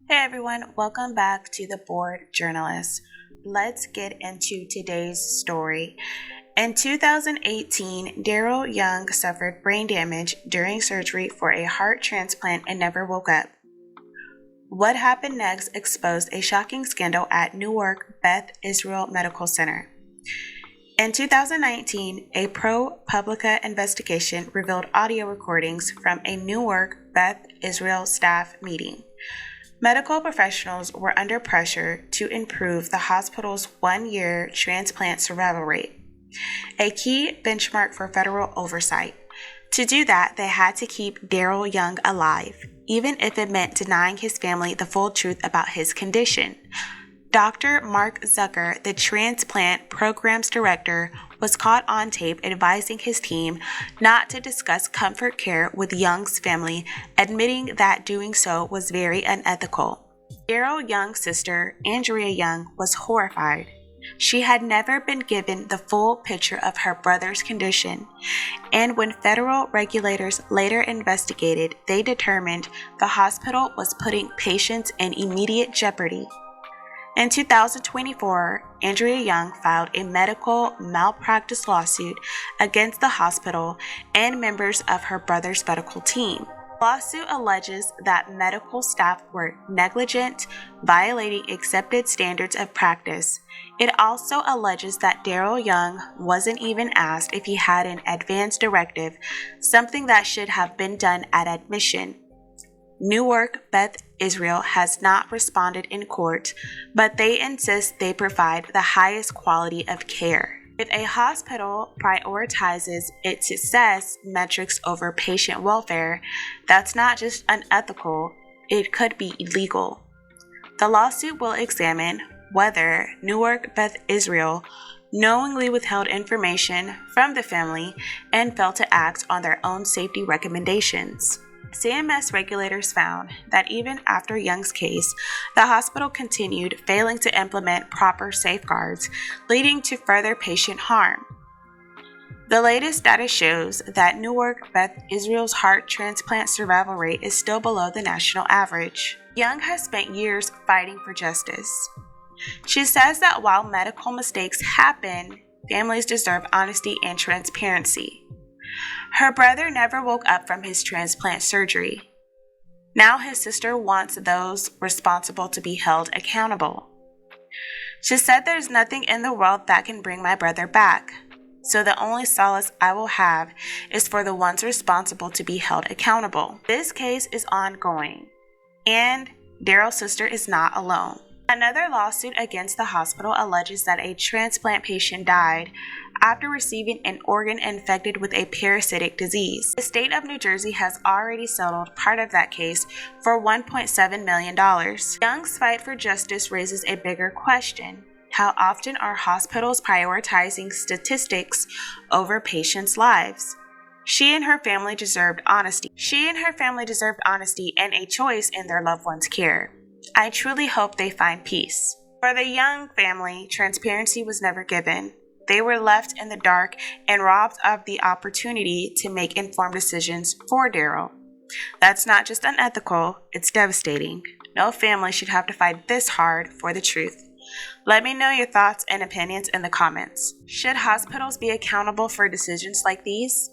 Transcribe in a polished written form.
Hey everyone, welcome back to the Bored Journalist. Let's get into today's story. In 2018, Darryl Young suffered brain damage during surgery for a heart transplant and never woke up. What happened next exposed a shocking scandal at Newark Beth Israel Medical Center. In 2019, a ProPublica investigation revealed audio recordings from a Newark Beth Israel staff meeting. Medical professionals were under pressure to improve the hospital's one-year transplant survival rate, a key benchmark for federal oversight. To do that, they had to keep Darryl Young alive, even if it meant denying his family the full truth about his condition. Dr. Mark Zucker, the transplant program's director, was caught on tape advising his team not to discuss comfort care with Young's family, admitting that doing so was very unethical. Darryl Young's sister, Andrea Young, was horrified. She had never been given the full picture of her brother's condition, and when federal regulators later investigated, they determined the hospital was putting patients in immediate jeopardy. In 2024, Andrea Young filed a medical malpractice lawsuit against the hospital and members of her brother's medical team. The lawsuit alleges that medical staff were negligent, violating accepted standards of practice. It also alleges that Darryl Young wasn't even asked if he had an advance directive, something that should have been done at admission. Newark Beth Israel has not responded in court, but they insist they provide the highest quality of care. If a hospital prioritizes its success metrics over patient welfare, that's not just unethical, it could be illegal. The lawsuit will examine whether Newark Beth Israel knowingly withheld information from the family and failed to act on their own safety recommendations. CMS regulators found that even after Young's case, the hospital continued failing to implement proper safeguards, leading to further patient harm. The latest data shows that Newark Beth Israel's heart transplant survival rate is still below the national average. Young has spent years fighting for justice. She says that while medical mistakes happen, families deserve honesty and transparency. Her brother never woke up from his transplant surgery. Now his sister wants those responsible to be held accountable. She said there's nothing in the world that can bring my brother back, so the only solace I will have is for the ones responsible to be held accountable. This case is ongoing, and Darryl's sister is not alone. Another lawsuit against the hospital alleges that a transplant patient died after receiving an organ infected with a parasitic disease. The state of New Jersey has already settled part of that case for $1.7 million. Young's fight for justice raises a bigger question. How often are hospitals prioritizing statistics over patients' lives? She and her family deserved honesty. And a choice in their loved one's care. I truly hope they find peace. For the Young family, transparency was never given. They were left in the dark and robbed of the opportunity to make informed decisions for Darryl. That's not just unethical, it's devastating. No family should have to fight this hard for the truth. Let me know your thoughts and opinions in the comments. Should hospitals be accountable for decisions like these?